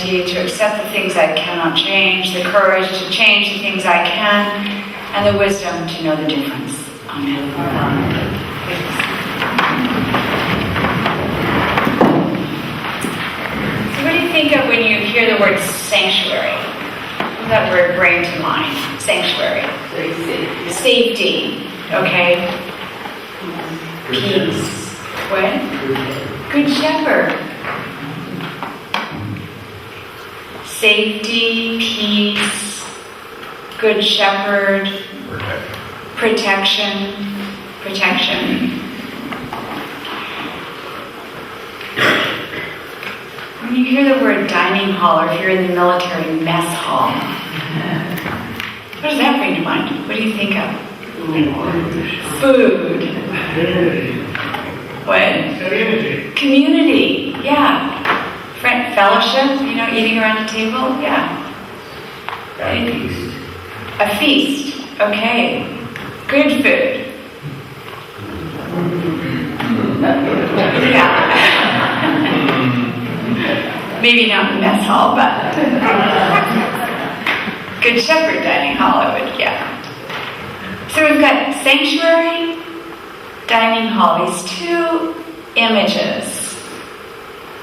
ability to accept the things I cannot change, the courage to change the things I can, and the wisdom to know the difference. Amen. So what do you think of when you hear the word sanctuary? What does that word bring to mind? Sanctuary. Safety. Okay. Peace. What? Good shepherd. Safety, peace, good shepherd, protection. When you hear the word dining hall, or if you're in the military, mess hall, what does that bring to mind? What do you think of? Food. What? Community. Yeah. Friend, fellowship, eating around a table. Yeah. A feast. Okay. Good food. Yeah. Maybe not the mess hall, but Good Shepherd dining hall, yeah. So we've got sanctuary, dining hall, these two images.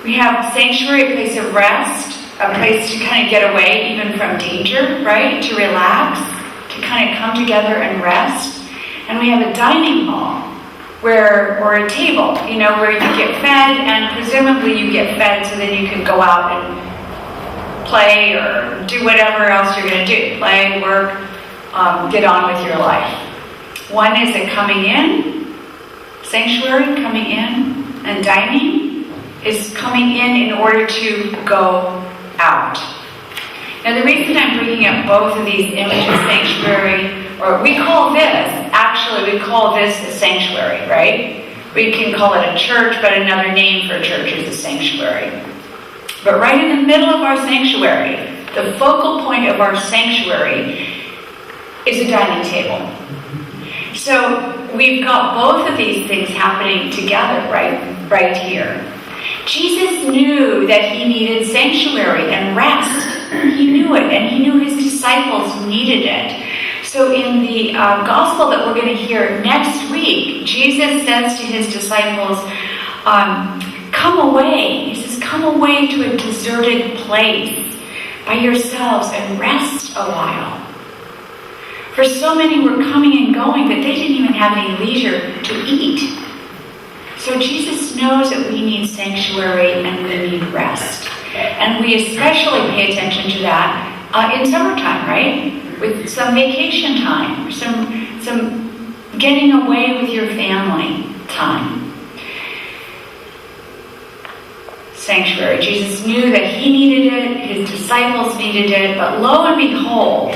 We have sanctuary, a place of rest, a place to kind of get away even from danger, right? To relax, to kind of come together and rest. And we have a dining hall, or a table, where you get fed, and presumably you get fed so then you can go out and play or do whatever else you're going to do. Play, work, get on with your life. One is a coming in, sanctuary, coming in, and dining is coming in order to go out. Now the reason I'm bringing up both of these images, sanctuary, or we call this a sanctuary, right? We can call it a church, but another name for a church is a sanctuary. But right in the middle of our sanctuary, the focal point of our sanctuary is a dining table. So we've got both of these things happening together right here. Jesus knew that he needed sanctuary and rest. He knew it, and he knew his disciples needed it. So in the gospel that we're going to hear next week, Jesus says to his disciples, come away. He says, come away to a deserted place by yourselves and rest a while. For so many were coming and going that they didn't even have any leisure to eat. So Jesus knows that we need sanctuary and we need rest. And we especially pay attention to that in summertime, right? With some vacation time, some getting away with your family time. Sanctuary. Jesus knew that he needed it, his disciples needed it, but lo and behold,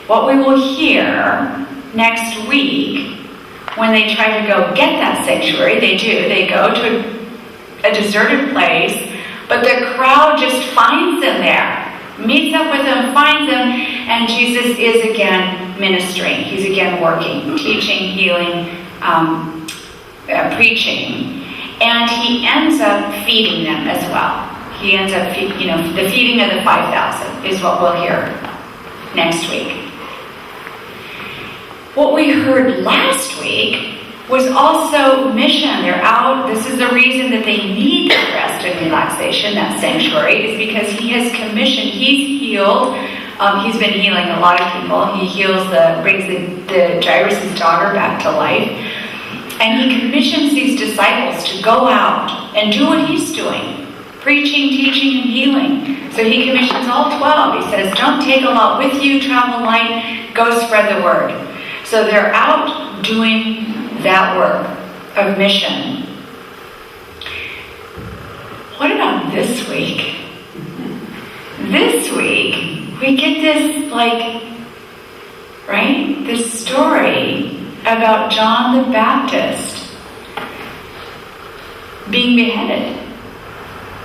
what we will hear next week when they try to go get that sanctuary, they go to a deserted place, but the crowd just finds them there, meets up with them, finds them, and Jesus is again ministering. He's again working, teaching, healing, preaching. And he ends up feeding them as well. He ends up, the feeding of the 5,000 is what we'll hear next week. What we heard last week was also mission. They're out. This is the reason that they need rest and relaxation, that sanctuary, is because he has commissioned. He's healed. He's been healing a lot of people. He brings the Jairus' daughter back to life. And he commissions these disciples to go out and do what he's doing. Preaching, teaching, and healing. So he commissions all 12. He says, don't take a lot with you, travel light, go spread the word. So they're out doing that work of mission. What about this week? This week, we get this, this story about John the Baptist being beheaded.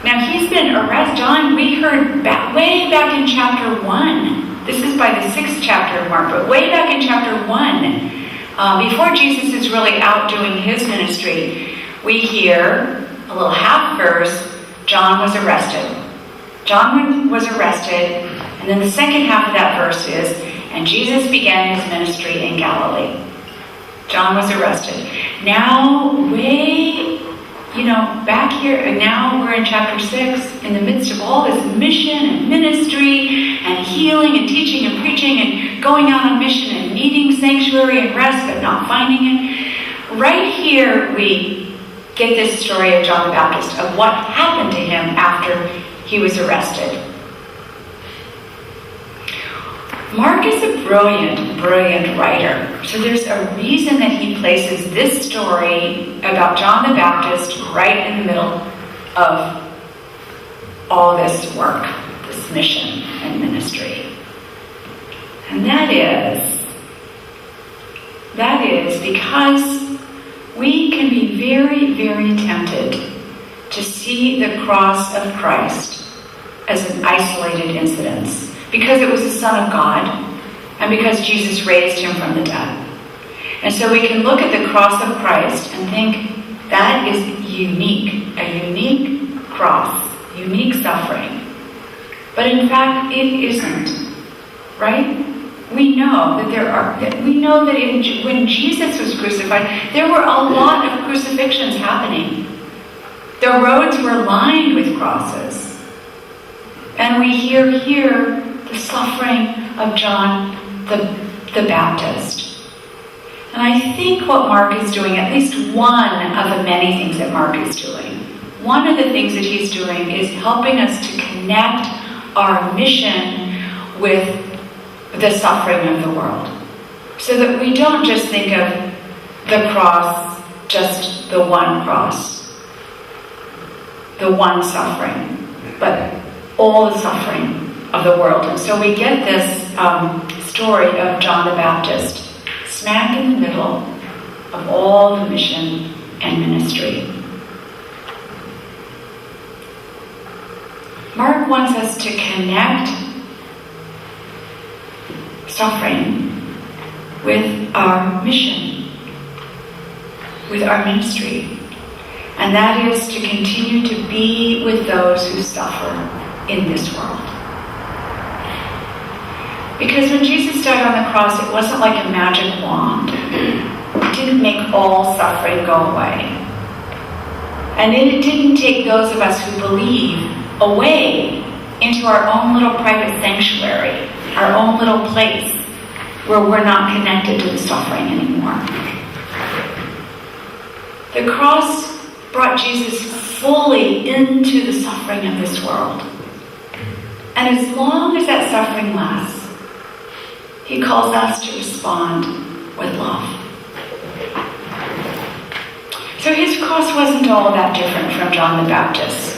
Now, he's been arrested. John, we heard way back in chapter 1. This is by the 6th chapter of Mark, but way back in chapter 1, before Jesus is really out doing his ministry, we hear a little half verse, John was arrested. John was arrested, and then the second half of that verse is, and Jesus began his ministry in Galilee. John was arrested. Now, back here, and now we're in chapter 6, in the midst of all this mission and ministry and healing and teaching and preaching and going out on mission and needing sanctuary and rest but not finding it. Right here we get this story of John the Baptist, of what happened to him after he was arrested. Mark is a brilliant writer. So there's a reason that he places this story about John the Baptist right in the middle of all this work, this mission and ministry. And that is because we can be very, very tempted to see the cross of Christ as an isolated incident, because it was the Son of God, and because Jesus raised him from the dead. And so we can look at the cross of Christ and think, that is unique, a unique cross, unique suffering. But in fact, it isn't, right? We know that when Jesus was crucified, there were a lot of crucifixions happening. The roads were lined with crosses. And we hear here the suffering of John the Baptist. And I think what Mark is doing, at least one of the many things that Mark is doing, one of the things that he's doing is helping us to connect our mission with the suffering of the world. So that we don't just think of the cross, just the one cross, the one suffering, but all the suffering of the world. And so we get this story of John the Baptist smack in the middle of all the mission and ministry. Mark wants us to connect suffering with our mission, with our ministry. And that is to continue to be with those who suffer in this world. Because when Jesus died on the cross, it wasn't like a magic wand. It didn't make all suffering go away. And it didn't take those of us who believe away into our own little private sanctuary, our own little place where we're not connected to the suffering anymore. The cross brought Jesus fully into the suffering of this world. And as long as that suffering lasts, he calls us to respond with love. So his cross wasn't all that different from John the Baptist.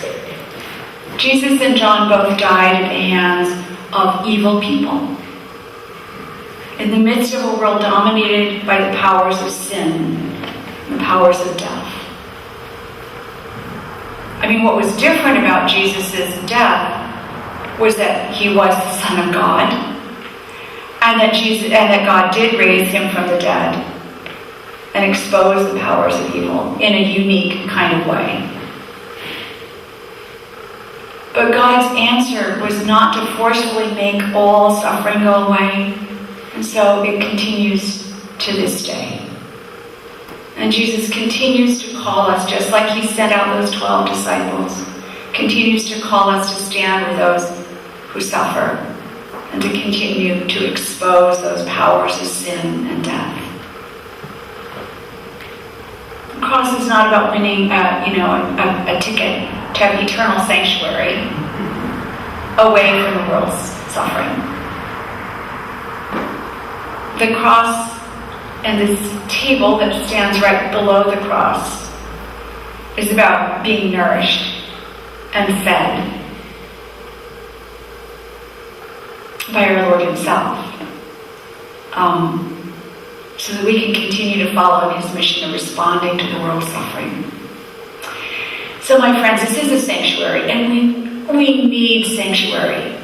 Jesus and John both died at the hands of evil people, in the midst of a world dominated by the powers of sin, the powers of death. I mean, what was different about Jesus' death was that he was the Son of God, and that God did raise him from the dead and expose the powers of evil in a unique kind of way. But God's answer was not to forcefully make all suffering go away, and so it continues to this day. And Jesus continues to call us, just like he sent out those 12 disciples, continues to call us to stand with those who suffer and to continue to expose those powers of sin and death. The cross is not about winning a ticket to have eternal sanctuary away from the world's suffering. The cross and this table that stands right below the cross is about being nourished and fed by our Lord himself, so that we can continue to follow in his mission of responding to the world's suffering. So my friends, this is a sanctuary, and we need sanctuary,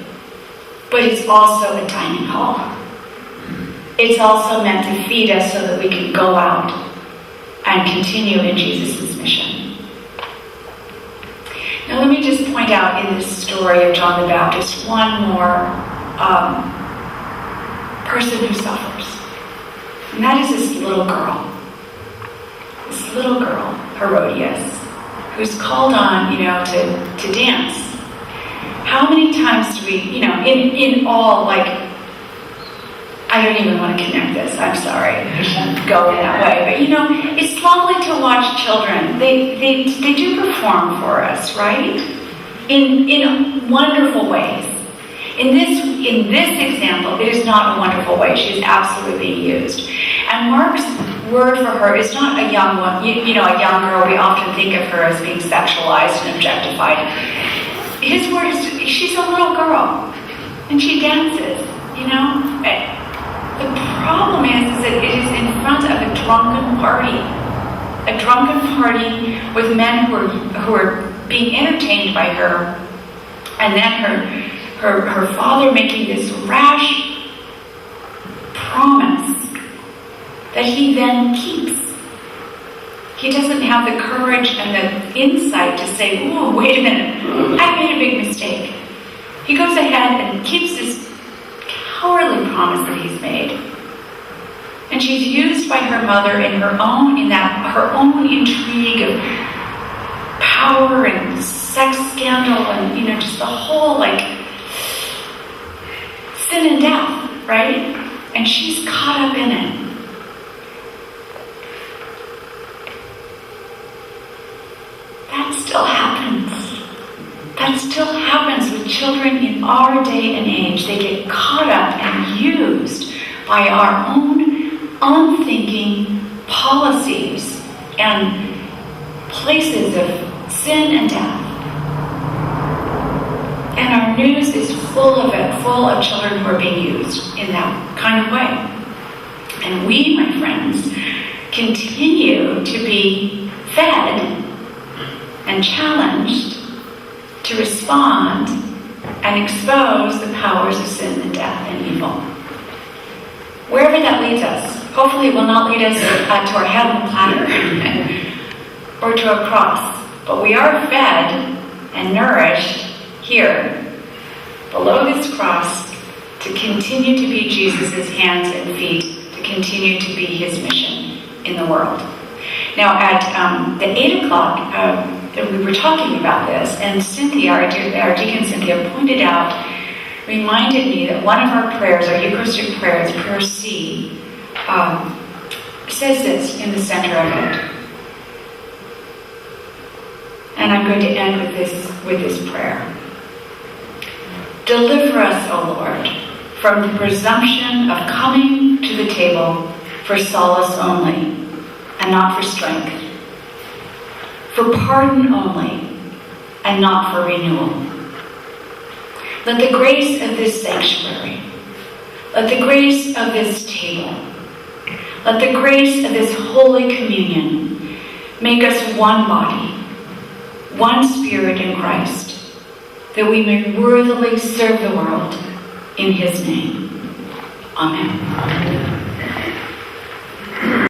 but it's also a dining hall. It's also meant to feed us so that we can go out and continue in Jesus' mission. Now Now let me just point out in this story of John the Baptist one more person who suffers. And that is this little girl. This little girl, Herodias, who's called on, to dance. How many times do we, in all, like, I don't even want to connect this. I'm sorry. I shouldn't go in that way. But, it's lovely to watch children. They do perform for us, right? In wonderful ways. In this example, it is not a wonderful way. She is absolutely used. And Mark's word for her is not a young one. A young girl. We often think of her as being sexualized and objectified. His word is, she's a little girl. And she dances, The problem is that it is in front of a drunken party. A drunken party with men who are being entertained by her. And then her father making this rash promise that he then keeps. He doesn't have the courage and the insight to say, "Ooh, wait a minute, I made a big mistake." He goes ahead and keeps this cowardly promise that he's made. And she's used by her mother in her own intrigue of power and sex scandal and just the whole sin and death, right? And she's caught up in it. That still happens. That still happens with children in our day and age. They get caught up and used by our own unthinking policies and places of sin and death. And our news is full of it, full of children who are being used in that kind of way. And we, my friends, continue to be fed and challenged to respond and expose the powers of sin and death and evil. Wherever that leads us, hopefully it will not lead us to our heavenly platter or to a cross. But we are fed and nourished here, below this cross, to continue to be Jesus' hands and feet, to continue to be his mission in the world. Now at the 8 o'clock, we were talking about this, and Cynthia, our deacon Cynthia, pointed out, reminded me that one of our prayers, our Eucharistic prayers, prayer C, says this in the center of it. And I'm going to end with this prayer. Deliver us, O Lord, from the presumption of coming to the table for solace only, and not for strength, for pardon only, and not for renewal. Let the grace of this sanctuary, let the grace of this table, let the grace of this Holy Communion make us one body, one Spirit in Christ, that we may worthily serve the world in his name. Amen.